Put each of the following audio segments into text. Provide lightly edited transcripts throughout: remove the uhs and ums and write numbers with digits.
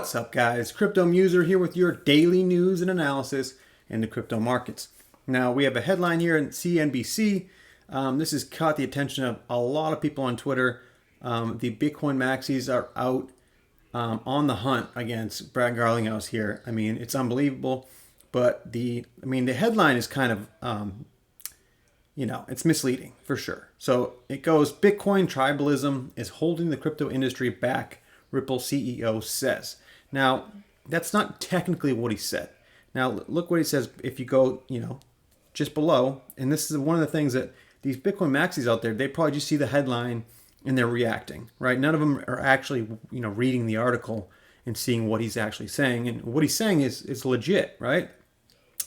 What's up, guys? Crypto Muser here with your daily news and analysis in the crypto markets. Now, we have a headline here in CNBC. This has caught the attention of a lot of people on Twitter. The Bitcoin maxis are out on the hunt against Brad Garlinghouse here. I mean, it's unbelievable, but the headline is kind of, it's misleading for sure. So it goes, Bitcoin tribalism is holding the crypto industry back, Ripple CEO says. Now, that's not technically what he said. Now, look what he says if you go, just below. And this is one of the things that these Bitcoin maxis out there, they probably just see the headline and they're reacting, right? None of them are actually, reading the article and seeing what he's actually saying. And what he's saying is legit, right?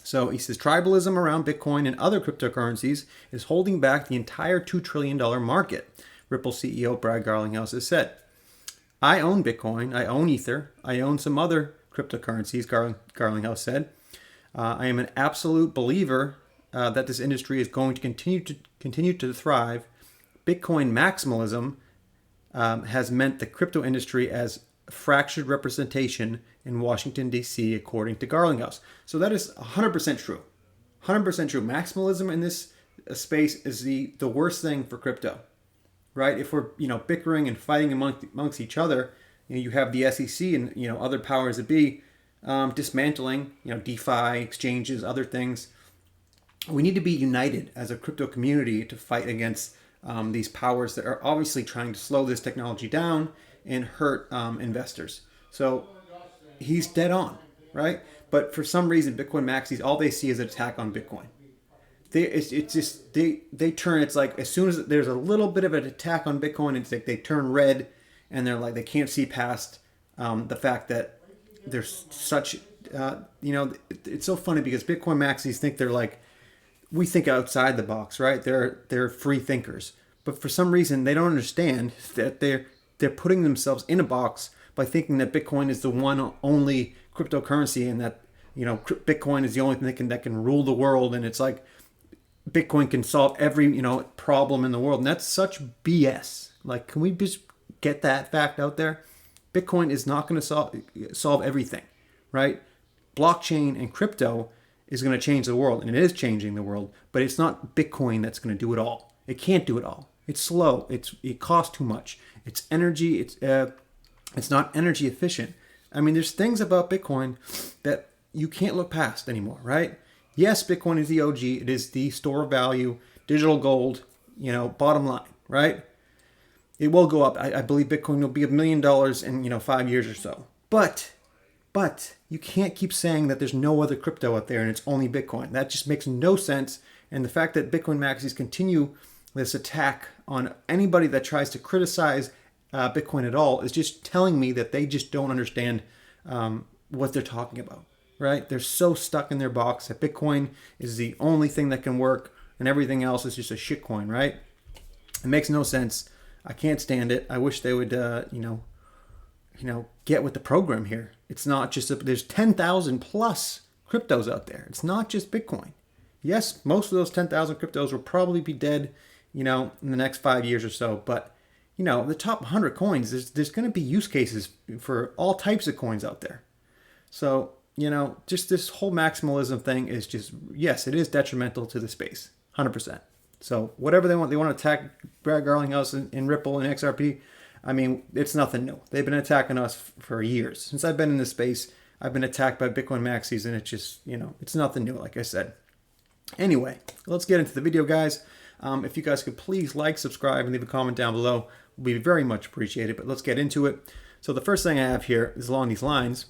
So he says tribalism around Bitcoin and other cryptocurrencies is holding back the entire $2 trillion market, Ripple CEO Brad Garlinghouse has said. I own Bitcoin, I own Ether, I own some other cryptocurrencies, Garlinghouse said. I am an absolute believer that this industry is going to continue to thrive. Bitcoin maximalism has meant the crypto industry as fractured representation in Washington, D.C., according to Garlinghouse. So that is 100% true. 100% true. Maximalism in this space is the worst thing for crypto. Right? If we're, bickering and fighting amongst each other, you have the SEC and, other powers that be dismantling, DeFi, exchanges, other things. We need to be united as a crypto community to fight against these powers that are obviously trying to slow this technology down and hurt investors. So he's dead on, right? But for some reason, Bitcoin maxis, all they see is an attack on Bitcoin. They turn, it's like as soon as there's a little bit of an attack on Bitcoin, it's like they turn red and they're like, they can't see past the fact that there's such, it's so funny because Bitcoin maxis think they're like, we think outside the box, right? They're free thinkers. But for some reason, they don't understand that they're putting themselves in a box by thinking that Bitcoin is the one only cryptocurrency and that, Bitcoin is the only thing that can rule the world. And it's like, Bitcoin can solve every, problem in the world. And that's such BS. Like, can we just get that fact out there? Bitcoin is not going to solve everything, right? Blockchain and crypto is going to change the world, and it is changing the world, but it's not Bitcoin that's going to do it all. It can't do it all. It's slow. It costs too much. It's energy. It's not energy efficient. I mean, there's things about Bitcoin that you can't look past anymore, right? Yes, Bitcoin is the OG. It is the store of value, digital gold, bottom line, right? It will go up. I believe Bitcoin will be $1 million in, 5 years or so. But you can't keep saying that there's no other crypto out there and it's only Bitcoin. That just makes no sense. And the fact that Bitcoin maxis continue this attack on anybody that tries to criticize Bitcoin at all is just telling me that they just don't understand what they're talking about. Right? They're so stuck in their box that Bitcoin is the only thing that can work and everything else is just a shitcoin, right? It makes no sense. I can't stand it. I wish they would, get with the program here. It's not just, there's 10,000 plus cryptos out there. It's not just Bitcoin. Yes, most of those 10,000 cryptos will probably be dead, in the next 5 years or so. But, the top 100 coins, there's going to be use cases for all types of coins out there. So, just this whole maximalism thing is just, yes, it is detrimental to the space, 100%. So whatever they want to attack Brad Garlinghouse and Ripple and XRP. I mean, it's nothing new. They've been attacking us for years. Since I've been in this space, I've been attacked by Bitcoin maxis, and it's just, it's nothing new, like I said. Anyway, let's get into the video, guys. If you guys could please like, subscribe, and leave a comment down below, would be very much appreciated. But let's get into it. So the first thing I have here is along these lines.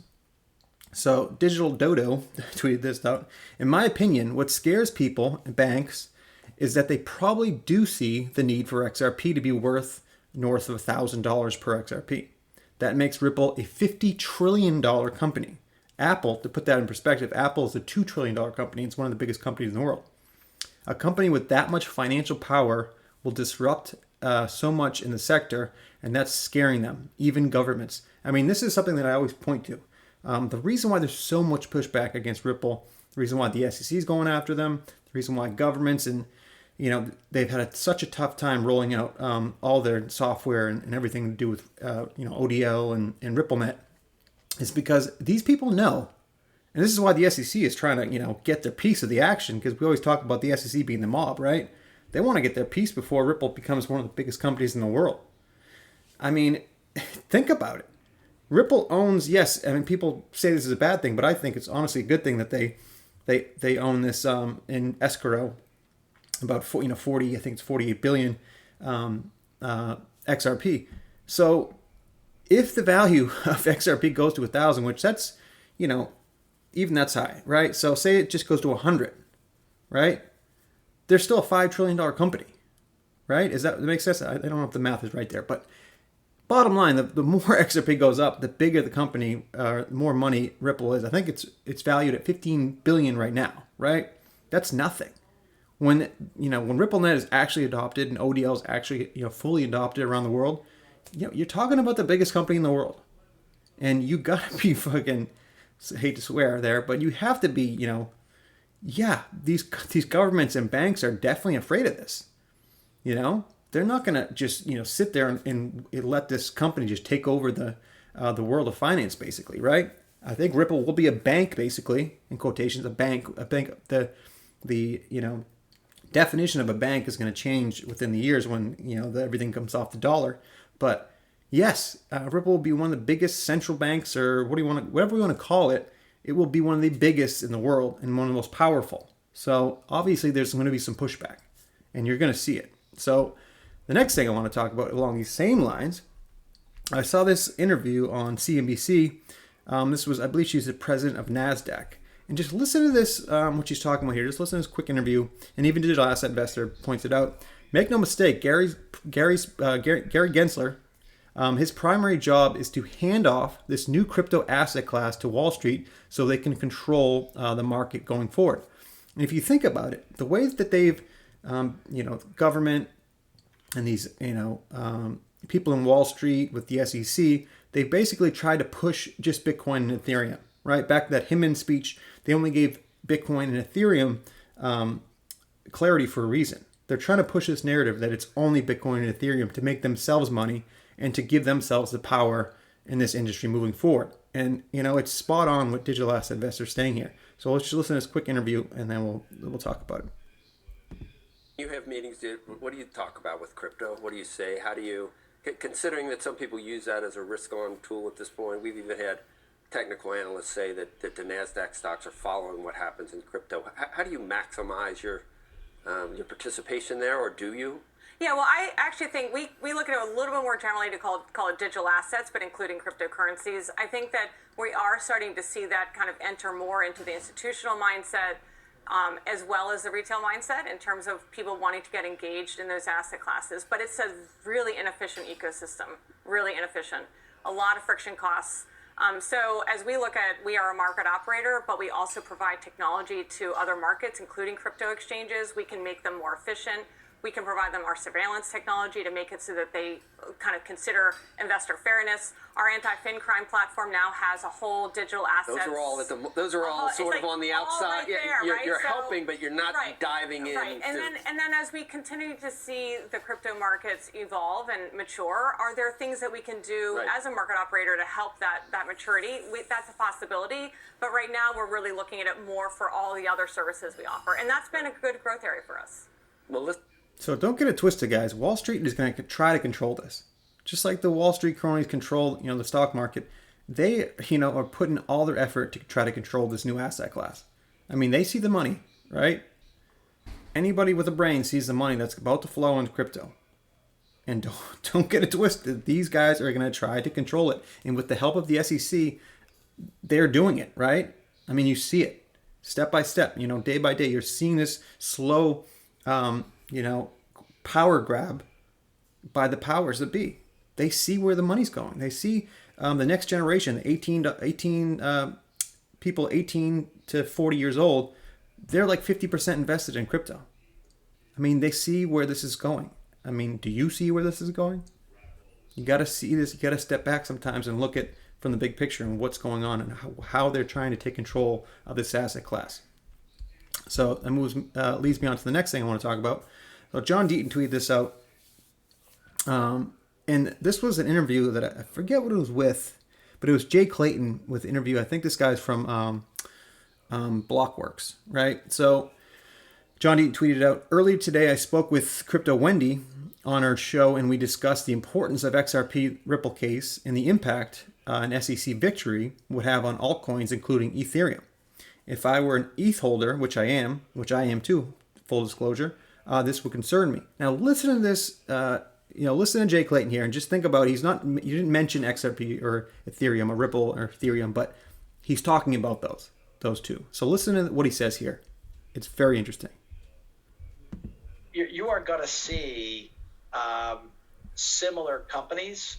So Digital Dodo tweeted this out. In my opinion, what scares people and banks is that they probably do see the need for XRP to be worth north of $1,000 per XRP. That makes Ripple a $50 trillion company. Apple, to put that in perspective, Apple is a $2 trillion company. It's one of the biggest companies in the world. A company with that much financial power will disrupt so much in the sector, and that's scaring them, even governments. I mean, this is something that I always point to. The reason why there's so much pushback against Ripple, the reason why the SEC is going after them, the reason why governments and, they've had such a tough time rolling out all their software and everything to do with, ODL and RippleNet is because these people know, and this is why the SEC is trying to, get their piece of the action, because we always talk about the SEC being the mob, right? They want to get their piece before Ripple becomes one of the biggest companies in the world. I mean, think about it. Ripple owns, yes, I mean, people say this is a bad thing, but I think it's honestly a good thing that they own this in escrow, about 40, I think it's 48 billion XRP. So if the value of XRP goes to 1,000, which that's, even that's high, right? So say it just goes to 100, right? There's still a $5 trillion company, right? That makes sense? I don't know if the math is right there, but bottom line, the more XRP goes up, the bigger the company, the more money Ripple is. I think it's valued at 15 billion right now, right? That's nothing. When RippleNet is actually adopted and ODL is actually fully adopted around the world, you're talking about the biggest company in the world, and you gotta be fucking, I hate to swear there, but you have to be, these governments and banks are definitely afraid of this. They're not gonna just sit there and let this company just take over the world of finance, basically, right? I think Ripple will be a bank, basically, in quotations, a bank. The definition of a bank is going to change within the years when everything comes off the dollar. But yes, Ripple will be one of the biggest central banks, or whatever we want to call it. It will be one of the biggest in the world and one of the most powerful. So obviously there's going to be some pushback, and you're going to see it. So the next thing I want to talk about along these same lines, I saw this interview on CNBC. This was, I believe she's the president of NASDAQ. And just listen to this, what she's talking about here. Just listen to this quick interview. And even Digital Asset Investor points it out. Make no mistake, Gary Gensler, his primary job is to hand off this new crypto asset class to Wall Street so they can control the market going forward. And if you think about it, the way that they've, government and these, people in Wall Street with the SEC, they basically tried to push just Bitcoin and Ethereum, right? Back to that Hinman speech, they only gave Bitcoin and Ethereum clarity for a reason. They're trying to push this narrative that it's only Bitcoin and Ethereum to make themselves money and to give themselves the power in this industry moving forward. And, it's spot on what Digital Asset Investor is saying here. So let's just listen to this quick interview, and then we'll talk about it. You have meetings. What do you talk about with crypto? What do you say? How do you, considering that some people use that as a risk-on tool at this point, we've even had technical analysts say that the NASDAQ stocks are following what happens in crypto. How do you maximize your participation there, or do you? Yeah, well, I actually think we look at it a little bit more generally to call it digital assets, but including cryptocurrencies. I think that we are starting to see that kind of enter more into the institutional mindset, as well as the retail mindset in terms of people wanting to get engaged in those asset classes. But it's a really inefficient ecosystem, really inefficient. A lot of friction costs. So as we look at, we are a market operator, but we also provide technology to other markets, including crypto exchanges. We can make them more efficient. We can provide them our surveillance technology to make it so that they kind of consider investor fairness. Our anti-fin crime platform now has a whole digital assets. Those are all sort of on the outside. Right there, you're helping, but you're not diving in. Right, and then as we continue to see the crypto markets evolve and mature, are there things that we can do as a market operator to help that maturity? That's a possibility, but right now we're really looking at it more for all the other services we offer, and that's been a good growth area for us. Well, So don't get it twisted, guys. Wall Street is going to try to control this. Just like the Wall Street cronies control, the stock market, they, are putting all their effort to try to control this new asset class. I mean, they see the money, right? Anybody with a brain sees the money that's about to flow into crypto. And don't get it twisted. These guys are going to try to control it. And with the help of the SEC, they're doing it, right? I mean, you see it step by step, day by day. You're seeing this slow, power grab by the powers that be. They see where the money's going. They see the next generation, 18 people 18 to 40 years old, they're like 50% invested in crypto. I mean, they see where this is going. I mean, do you see where this is going? You got to see this. You got to step back sometimes and look at from the big picture and what's going on and how they're trying to take control of this asset class. So that leads me on to the next thing I want to talk about. So John Deaton tweeted this out. And this was an interview that I forget what it was with, but it was Jay Clayton with the interview. I think this guy's from Blockworks, right? So John Deaton tweeted out, earlier today I spoke with Crypto Wendy on our show, and we discussed the importance of XRP Ripple case and the impact an SEC victory would have on altcoins, including Ethereum. If I were an ETH holder, which I am too, full disclosure, this would concern me. Now listen to this, listen to Jay Clayton here and just think about, you didn't mention XRP or Ethereum or Ripple or Ethereum, but he's talking about those two. So listen to what he says here. It's very interesting. You are going to see similar companies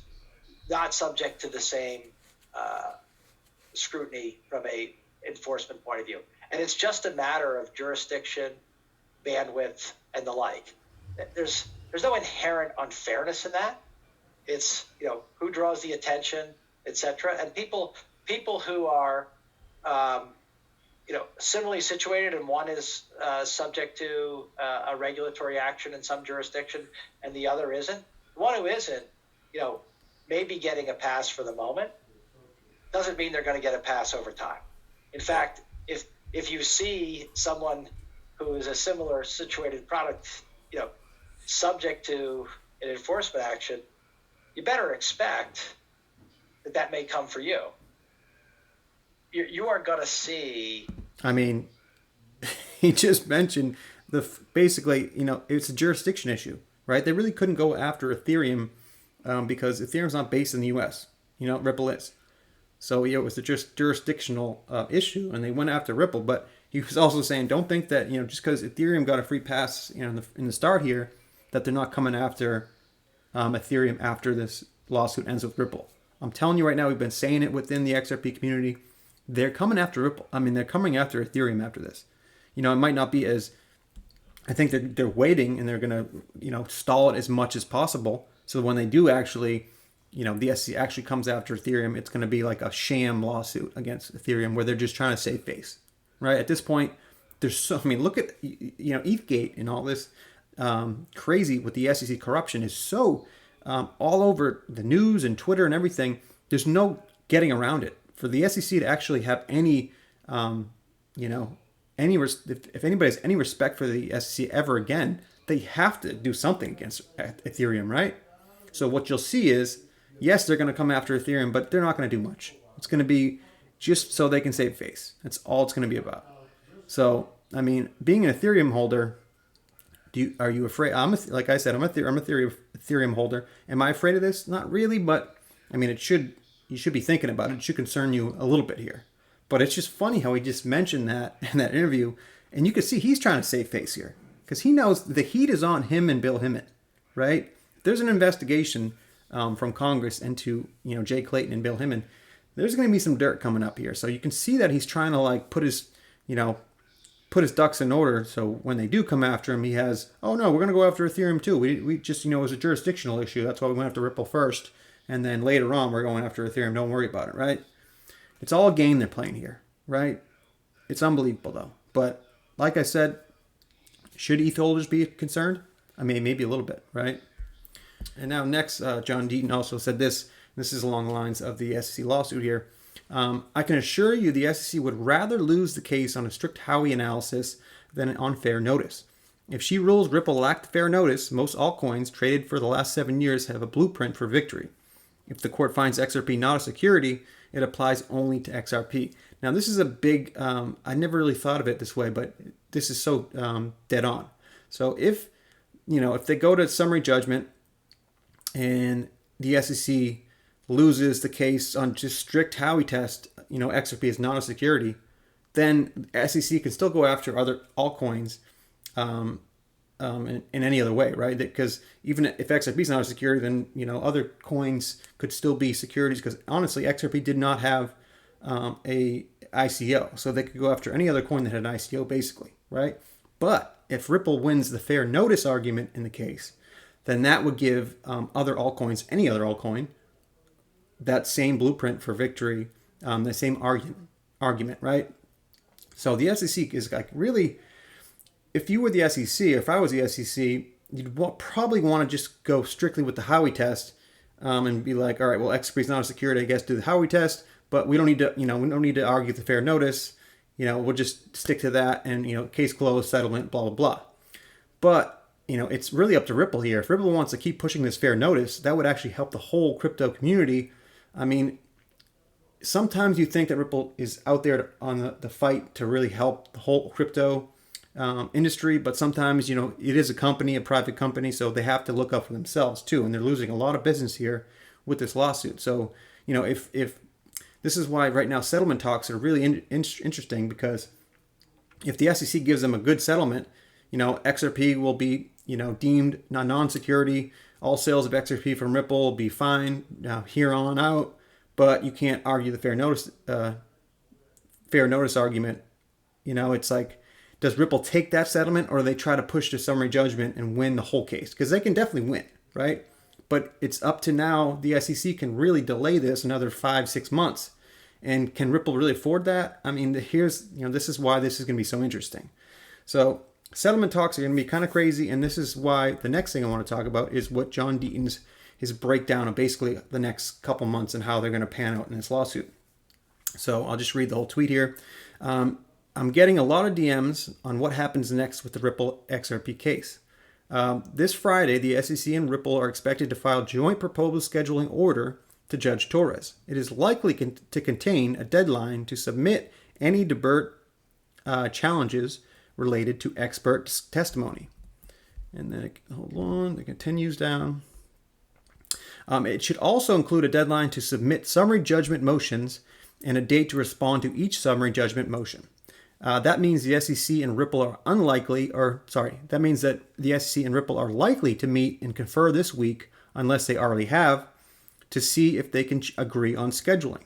not subject to the same scrutiny from a enforcement point of view. And it's just a matter of jurisdiction, bandwidth, and the like. There's no inherent unfairness in that. It's, who draws the attention, etc. And people who are similarly situated, and one is subject to a regulatory action in some jurisdiction and the other isn't. The one who isn't, may be getting a pass for the moment. Doesn't mean they're going to get a pass over time. In fact, if you see someone who is a similar situated product, subject to an enforcement action, you better expect that may come for you. You are going to see. I mean, he just mentioned basically, it's a jurisdiction issue, right? They really couldn't go after Ethereum because Ethereum's not based in the U.S. Ripple is. So it was a jurisdictional issue, and they went after Ripple. But he was also saying, don't think that just because Ethereum got a free pass in the start here, that they're not coming after Ethereum after this lawsuit ends with Ripple. I'm telling you right now, we've been saying it within the XRP community. They're coming after Ripple. I mean, they're coming after Ethereum after this. It might not be as. I think they're waiting, and they're gonna stall it as much as possible. So when they do actually. The SEC actually comes after Ethereum, it's going to be like a sham lawsuit against Ethereum where they're just trying to save face, right? At this point, look at, ETHgate and all this crazy with the SEC corruption is so all over the news and Twitter and everything. There's no getting around it. For the SEC to actually have any, if anybody has any respect for the SEC ever again, they have to do something against Ethereum, right? So what you'll see is, yes, they're going to come after Ethereum, but they're not going to do much. It's going to be just so they can save face. That's all it's going to be about. So, being an Ethereum holder, are you afraid? Like I said, I'm a Ethereum holder. Am I afraid of this? Not really, but you should be thinking about it. It should concern you a little bit here. But it's just funny how he just mentioned that in that interview, and you can see he's trying to save face here because he knows the heat is on him and Bill Himmett, right? There's an investigation from Congress into Jay Clayton and Bill Himmett. There's going to be some dirt coming up here, so you can see that he's trying to put his ducks in order. So when they do come after him, he has, oh no, we're going to go after Ethereum too. We just it was a jurisdictional issue. That's why we went after Ripple first, and then later on we're going after Ethereum. Don't worry about it, right? It's all a game they're playing here, right? It's unbelievable though. But like I said, should ETH holders be concerned? Maybe a little bit, right? And now next, John Deaton also said this. This is along the lines of the SEC lawsuit here. I can assure you the SEC would rather lose the case on a strict Howey analysis than on fair notice. If she rules Ripple lacked fair notice, most altcoins traded for the last 7 years have a blueprint for victory. If the court finds XRP not a security, it applies only to XRP. Now this is a big, I never really thought of it this way, but this is so dead on. So if they go to summary judgment, and the SEC loses the case on just strict Howey test, XRP is not a security, then SEC can still go after other altcoins in any other way, right? Because even if XRP is not a security, then other coins could still be securities. Because honestly, XRP did not have a ICO, so they could go after any other coin that had an ICO, basically, right? But if Ripple wins the fair notice argument in the case, then that would give other altcoins, any other altcoin, that same blueprint for victory, the same argument, right? So the SEC is really, if you were the SEC, or if I was the SEC, you'd probably want to just go strictly with the Howey test and be like, all right, well, XRP is not a security, I guess, do the Howey test, but we don't need to, we don't need to argue the fair notice. We'll just stick to that and, case closed, settlement, blah, blah, blah. But, it's really up to Ripple here. If Ripple wants to keep pushing this fair notice, that would actually help the whole crypto community. I mean, sometimes you think that Ripple is out there on the fight to really help the whole crypto industry, but sometimes, it is a company, a private company, so they have to look out for themselves too, and they're losing a lot of business here with this lawsuit. So, if this is why right now settlement talks are really interesting, because if the SEC gives them a good settlement, XRP will be, deemed non-security. All sales of XRP from Ripple will be fine now here on out, but you can't argue the fair notice argument. It's like, does Ripple take that settlement, or do they try to push to summary judgment and win the whole case? Because they can definitely win, right? But it's up to now, the SEC can really delay this another 5-6 months. And can Ripple really afford that? I mean, this is why this is going to be so interesting. So settlement talks are going to be kind of crazy. And this is why the next thing I want to talk about is what John Deaton's, his breakdown of basically the next couple months and how they're going to pan out in this lawsuit. So I'll just read the whole tweet here. I'm getting a lot of DMs on what happens next with the Ripple XRP case. This Friday, the SEC and Ripple are expected to file joint proposed scheduling order to Judge Torres. It is likely to contain a deadline to submit any debate challenges related to expert testimony. And then, hold on, it continues down. It should also include a deadline to submit summary judgment motions and a date to respond to each summary judgment motion. That means the SEC and Ripple are that means that the SEC and Ripple are likely to meet and confer this week, unless they already have, to see if they can agree on scheduling.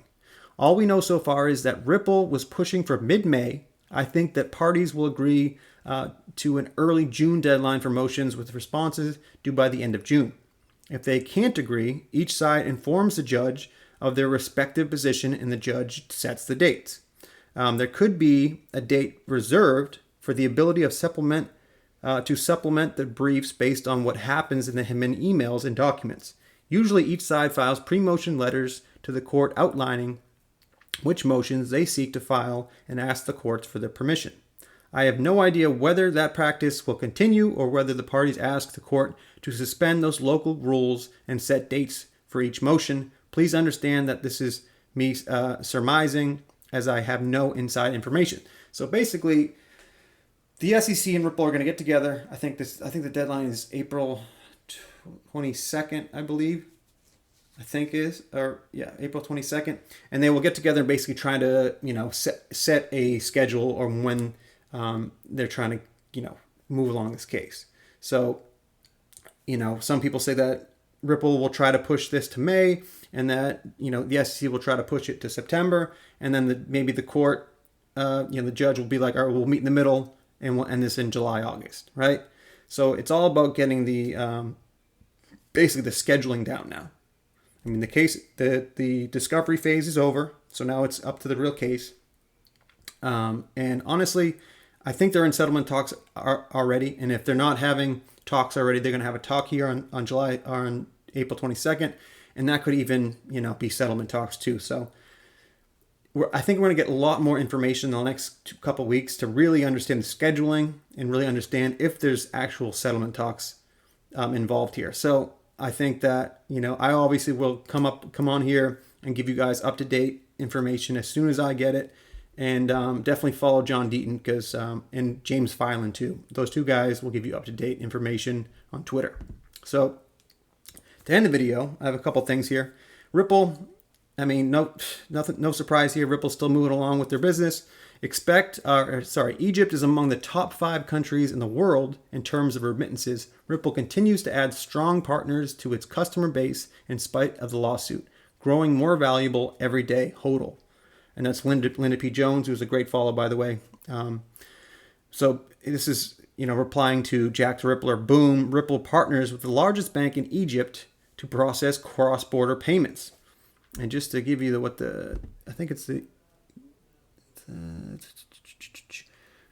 All we know so far is that Ripple was pushing for mid-May. I think that parties will agree to an early June deadline for motions with responses due by the end of June. If they can't agree, each side informs the judge of their respective position and the judge sets the dates. There could be a date reserved for the ability of supplement the briefs based on what happens in the Himen emails and documents. Usually each side files pre-motion letters to the court outlining which motions they seek to file and ask the courts for their permission. I have no idea whether that practice will continue or whether the parties ask the court to suspend those local rules and set dates for each motion. Please understand that this is me surmising, as I have no inside information. So basically, the SEC and Ripple are going to get together. I think the deadline is April 22nd, I believe. April 22nd, and they will get together and basically try to set a schedule or when they're trying to move along this case. So some people say that Ripple will try to push this to May, and that the SEC will try to push it to September, and then maybe the court, the judge will be like, all right, we'll meet in the middle, and we'll end this in July, August, right? So it's all about getting the basically the scheduling down now. I mean, the discovery phase is over, so now it's up to the real case. And honestly, I think they're in settlement talks already, and if they're not having talks already, they're going to have a talk here on April 22nd, and that could even be settlement talks too. So I think we're going to get a lot more information in the next couple of weeks to really understand the scheduling and really understand if there's actual settlement talks involved here. So I think that I obviously will come on here and give you guys up to date information as soon as I get it, and definitely follow John Deaton because and James Filan too. Those two guys will give you up to date information on Twitter. So to end the video, I have a couple things here. Ripple, I mean, no surprise here. Ripple's still moving along with their business. Egypt is among the top 5 countries in the world in terms of remittances. Ripple continues to add strong partners to its customer base in spite of the lawsuit, growing more valuable every day. HODL. And that's Linda P. Jones, who's a great follow, by the way. So this is, replying to Jack the Rippler. Boom. Ripple partners with the largest bank in Egypt to process cross-border payments. And just to give you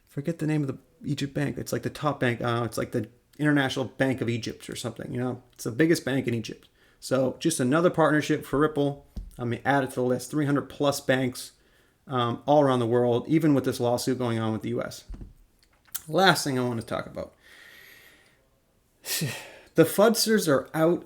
forget the name of the Egypt bank. It's like the top bank. It's like the International Bank of Egypt or something. It's the biggest bank in Egypt. So just another partnership for Ripple. I mean, added to the list, 300 plus banks all around the world, even with this lawsuit going on with the US. Last thing I want to talk about. The fudsters are out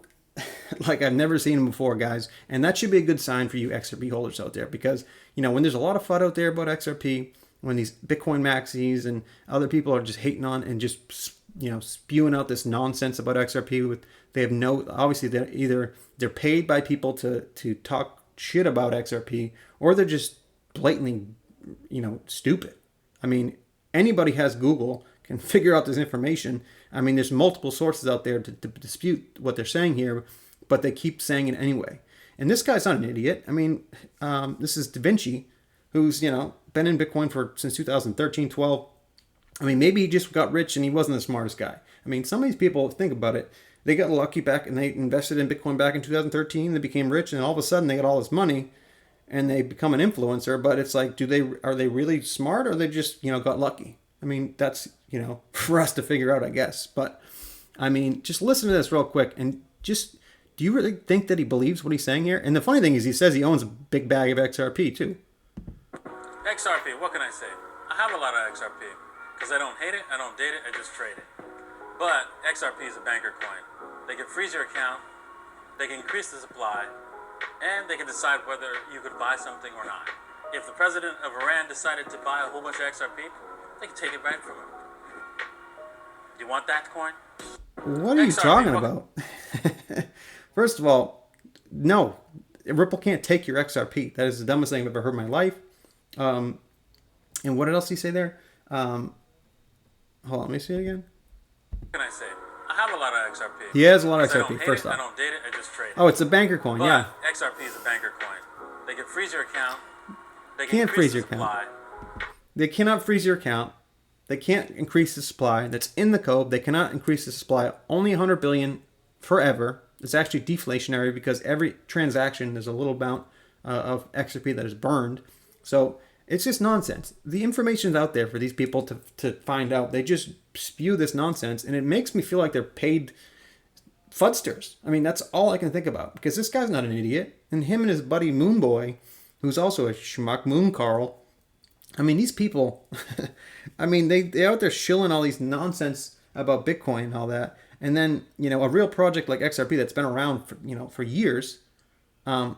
like I've never seen them before, guys. And that should be a good sign for you XRP holders out there, because, you know, when there's a lot of FUD out there about XRP, when these Bitcoin maxis and other people are just hating on and just, you know, spewing out this nonsense about XRP, with they have no, obviously they're paid by people to talk shit about XRP, or they're just blatantly, you know, stupid. I mean, anybody has Google can figure out this information. I mean, there's multiple sources out there to dispute what they're saying here, but they keep saying it anyway. And this guy's not an idiot. I mean, this is Da Vinci, who's, you know, been in Bitcoin since 2013, 12. I mean, maybe he just got rich and he wasn't the smartest guy. I mean, some of these people, think about it, they got lucky back and they invested in Bitcoin back in 2013. They became rich, and all of a sudden they got all this money and they become an influencer. But it's like, are they really smart, or they just, you know, got lucky? I mean, that's, you know, for us to figure out, I guess. But I mean, just listen to this real quick and just, do you really think that he believes what he's saying here? And the funny thing is, he says he owns a big bag of XRP too. XRP, what can I say? I have a lot of XRP because I don't hate it, I don't date it, I just trade it. But XRP is a banker coin. They can freeze your account, they can increase the supply, and they can decide whether you could buy something or not. If the president of Iran decided to buy a whole bunch of XRP, they can take it right from him. You want that coin? What are you talking about? First of all, no. Ripple can't take your XRP. That is the dumbest thing I've ever heard in my life. And what else did he say there? Hold on, let me see it again. What can I say? I have a lot of XRP. He has a lot of Because XRP, first off. I don't date it, I just trade it. Oh, it's a banker coin, But yeah. XRP is a banker coin. They can freeze your account. They Can't increase freeze your the supply. They cannot freeze your account. They can't increase the supply. That's in the code. They cannot increase the supply. Only 100 billion forever. It's actually deflationary, because every transaction there's a little amount of XRP that is burned. So it's just nonsense. The information's out there for these people to find out. They just spew this nonsense, and it makes me feel like they're paid fudsters. I mean, that's all I can think about, because this guy's not an idiot. And him and his buddy Moonboy, who's also a schmuck, Moon Carl, I mean, these people, I mean, they're out there shilling all these nonsense about Bitcoin and all that. And then, you know, a real project like XRP that's been around for, you know, for years, and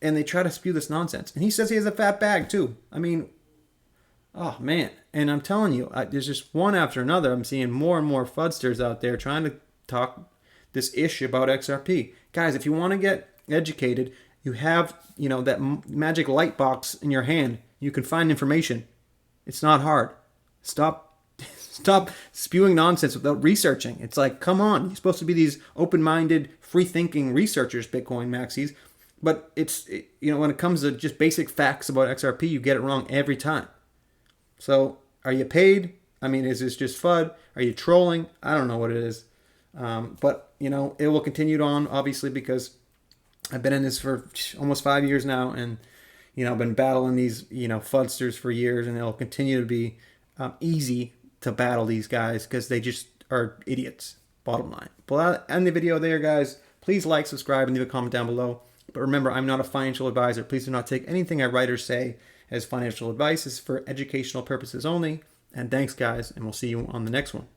they try to spew this nonsense. And he says he has a fat bag too. I mean, oh man. And I'm telling you, there's just one after another. I'm seeing more and more fudsters out there trying to talk this issue about XRP. Guys, if you want to get educated, you have, you know, that magic light box in your hand. You can find information. It's not hard. Stop spewing nonsense without researching. It's like, come on. You're supposed to be these open-minded, free-thinking researchers, Bitcoin maxis. But you know, when it comes to just basic facts about XRP, you get it wrong every time. So, are you paid? I mean, is this just FUD? Are you trolling? I don't know what it is. But, you know, it will continue on, obviously, because I've been in this for almost 5 years now, and, you know, I've been battling these, you know, fudsters for years, and it'll continue to be easy to battle these guys, because they just are idiots, bottom line. But I'll end the video there, guys. Please like, subscribe, and leave a comment down below. But remember, I'm not a financial advisor. Please do not take anything I write or say as financial advice. It's for educational purposes only. And thanks, guys, and we'll see you on the next one.